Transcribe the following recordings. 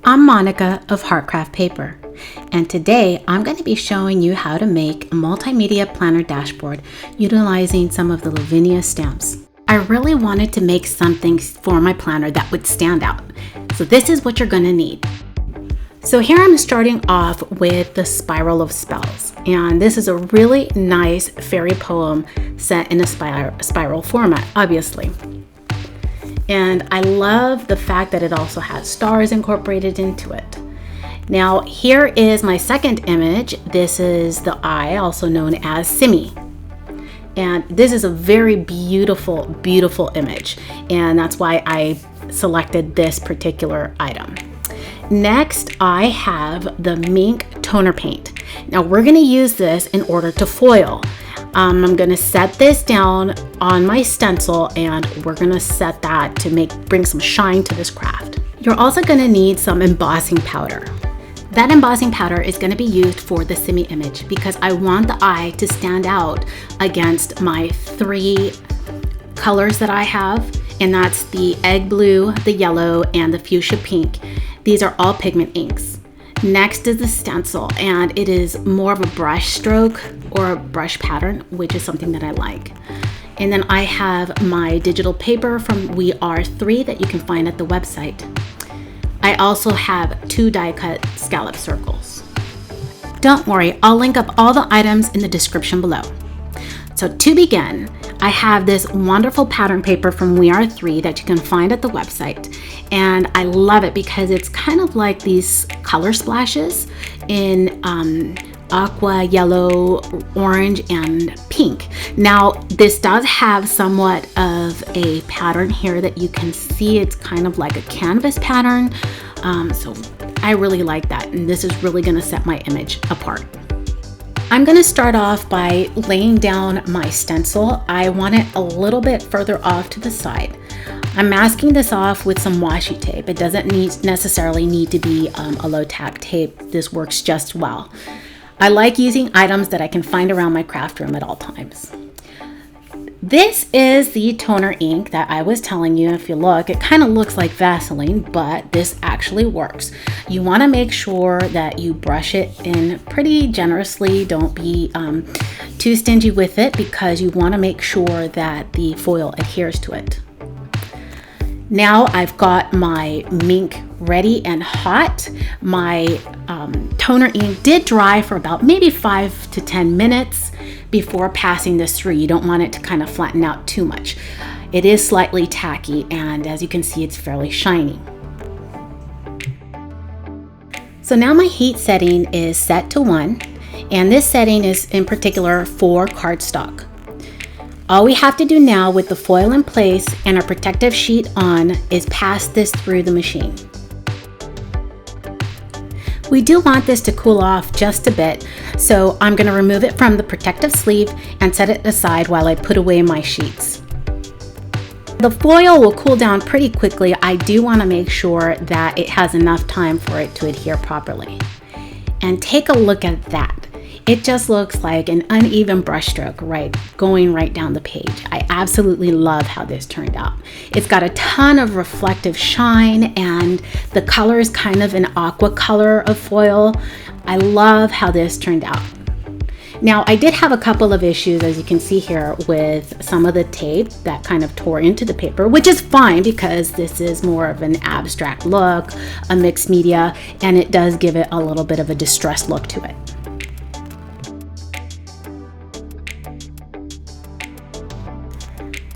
I'm Monica of Heartcraft Paper, and today I'm going to be showing you how to make a multimedia planner dashboard utilizing some of the Lavinia stamps. I really wanted to make something for my planner that would stand out, so this is what you're going to need. So here I'm starting off with the Spiral of Spells, and this is a really nice fairy poem set in a spiral format, obviously. And I love the fact that it also has stars incorporated into it. Now here is my second image. This is the eye, also known as Simi. And this is a very beautiful, beautiful image. And that's why I selected this particular item. Next, I have the Mink toner paint. Now we're gonna use this in order to foil. I'm gonna set this down on my stencil and we're gonna set that to bring some shine to this craft. You're also gonna need some embossing powder. That embossing powder is gonna be used for the Simi image because I want the eye to stand out against my three colors that I have, and that's the egg blue, the yellow, and the fuchsia pink. These are all pigment inks. Next is the stencil, and it is more of a brush stroke or a brush pattern, which is something that I like. And then I have my digital paper from We Are 3 that you can find at the website. I also have 2 die cut scallop circles. Don't worry, I'll link up all the items in the description below. So to begin, I have this wonderful pattern paper from We Are 3 that you can find at the website. And I love it because it's kind of like these color splashes in aqua, yellow, orange, and pink. Now, this does have somewhat of a pattern here that you can see. It's kind of like a canvas pattern. So I really like that. And this is really gonna set my image apart. I'm gonna start off by laying down my stencil. I want it a little bit further off to the side. I'm masking this off with some washi tape. It doesn't necessarily need to be a low tack tape. This works just well. I like using items that I can find around my craft room at all times. This is the toner ink that I was telling you. If you look, it kind of looks like Vaseline, but this actually works. You want to make sure that you brush it in pretty generously. Don't be too stingy with it because you want to make sure that the foil adheres to it. Now I've got my Mink ready and hot. My toner ink did dry for about maybe 5 to 10 minutes before passing this through. You don't want it to kind of flatten out too much. It is slightly tacky, and as you can see, it's fairly shiny. So now my heat setting is set to 1, and this setting is in particular for cardstock. All we have to do now with the foil in place and our protective sheet on is pass this through the machine. We do want this to cool off just a bit, so I'm going to remove it from the protective sleeve and set it aside while I put away my sheets. The foil will cool down pretty quickly. I do want to make sure that it has enough time for it to adhere properly. And take a look at that. It just looks like an uneven brush stroke, going right down the page. I absolutely love how this turned out. It's got a ton of reflective shine, and the color is kind of an aqua color of foil. I love how this turned out. Now, I did have a couple of issues, as you can see here, with some of the tape that kind of tore into the paper, which is fine because this is more of an abstract look, a mixed media, and it does give it a little bit of a distressed look to it.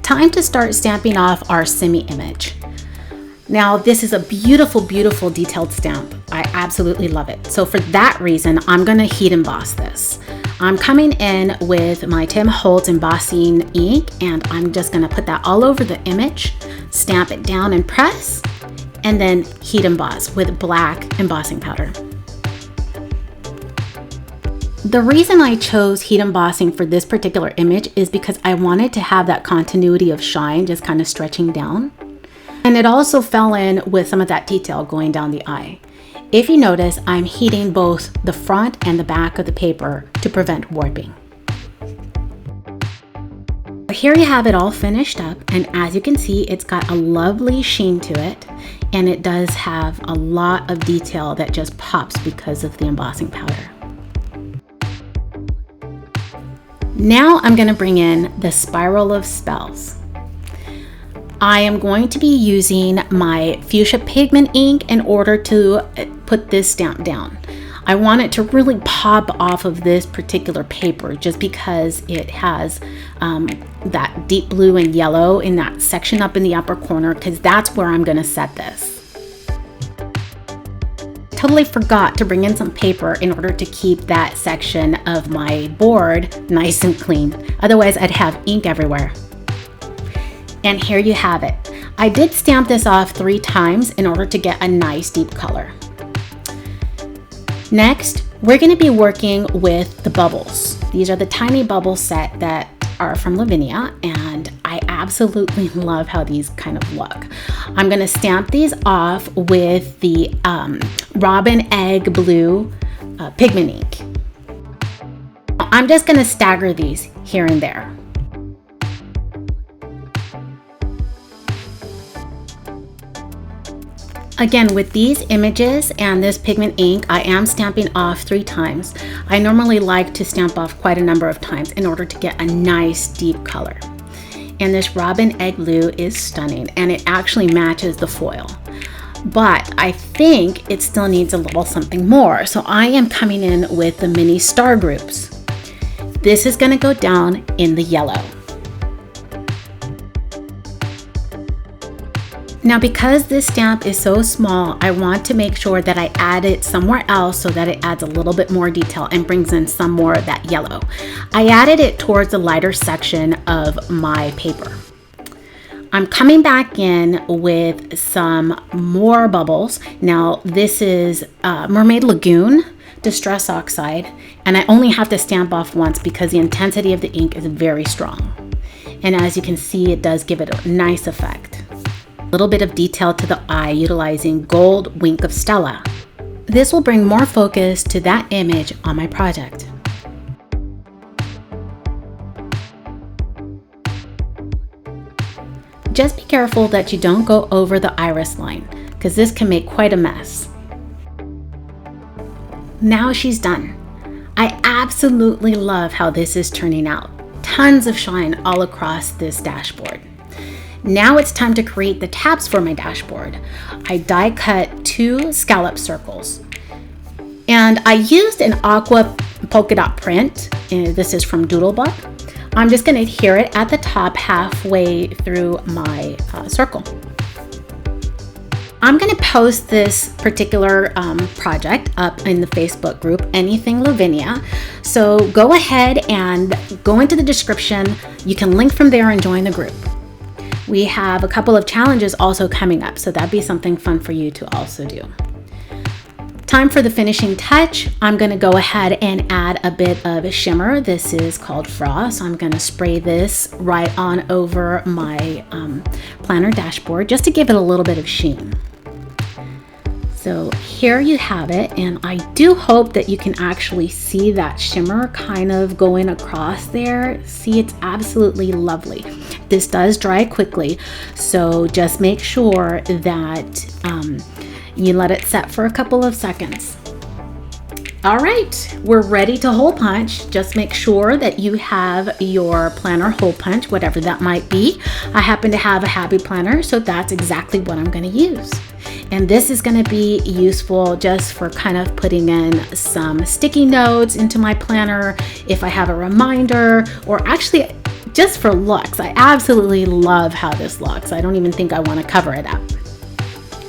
Time to start stamping off our Simi image. Now, this is a beautiful, beautiful detailed stamp. I absolutely love it. So for that reason, I'm gonna heat emboss this. I'm coming in with my Tim Holtz embossing ink, and I'm just gonna put that all over the image, stamp it down and press, and then heat emboss with black embossing powder. The reason I chose heat embossing for this particular image is because I wanted to have that continuity of shine just kind of stretching down. And it also fell in with some of that detail going down the eye. If you notice, I'm heating both the front and the back of the paper to prevent warping. Here you have it all finished up, and as you can see, it's got a lovely sheen to it, and it does have a lot of detail that just pops because of the embossing powder. Now I'm going to bring in the Spiral of Spells. I am going to be using my Fuschia Pigment Ink in order to put this stamp down. I want it to really pop off of this particular paper just because it has that deep blue and yellow in that section up in the upper corner, because that's where I'm going to set this. Totally forgot to bring in some paper in order to keep that section of my board nice and clean. Otherwise, I'd have ink everywhere. And here you have it. I did stamp this off 3 times in order to get a nice deep color. Next, we're going to be working with the bubbles. These are the tiny bubble set that are from Lavinia, and I absolutely love how these kind of look. I'm going to stamp these off with the Robin Egg Blue Pigment Ink. I'm just going to stagger these here and there. Again, with these images and this pigment ink, I am stamping off 3 times. I normally like to stamp off quite a number of times in order to get a nice deep color. And this Robin Egg Blue is stunning, and it actually matches the foil. But I think it still needs a little something more, so I am coming in with the mini star groups. This is going to go down in the yellow. Now, because this stamp is so small, I want to make sure that I add it somewhere else so that it adds a little bit more detail and brings in some more of that yellow. I added it towards the lighter section of my paper. I'm coming back in with some more bubbles. Now, this is Mermaid Lagoon Distress Oxide, and I only have to stamp off once because the intensity of the ink is very strong. And as you can see, it does give it a nice effect. A little bit of detail to the eye utilizing Gold Wink of Stella. This will bring more focus to that image on my project. Just be careful that you don't go over the iris line, because this can make quite a mess. Now she's done. I absolutely love how this is turning out. Tons of shine all across this dashboard. Now it's time to create the tabs for my dashboard. I die cut 2 scallop circles. And I used an aqua polka dot print. This is from Doodlebook. I'm just going to adhere it at the top halfway through my circle. I'm going to post this particular project up in the Facebook group, Anything Lavinia. So go ahead and go into the description. You can link from there and join the group. We have a couple of challenges also coming up, so that'd be something fun for you to also do. Time for the finishing touch. I'm going to go ahead and add a bit of shimmer. This is called Frost. I'm going to spray this right on over my planner dashboard just to give it a little bit of sheen. So here you have it, and I do hope that you can actually see that shimmer kind of going across there. See, it's absolutely lovely. This does dry quickly, so just make sure that you let it set for a couple of seconds. All right, we're ready to hole punch. Just make sure that you have your planner hole punch, whatever that might be. I happen to have a Happy Planner, so that's exactly what I'm going to use. And this is going to be useful just for kind of putting in some sticky notes into my planner if I have a reminder, or actually just for looks. I absolutely love how this looks. I don't even think I want to cover it up.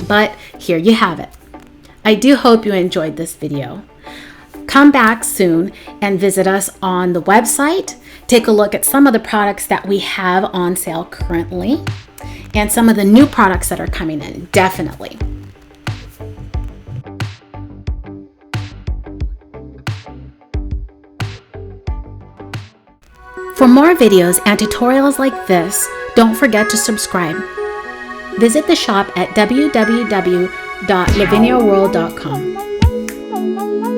But here you have it. I do hope you enjoyed this video. Come back soon and visit us on the website. Take a look at some of the products that we have on sale currently and some of the new products that are coming in, definitely. For more videos and tutorials like this, don't forget to subscribe. Visit the shop at www.laviniaworld.com.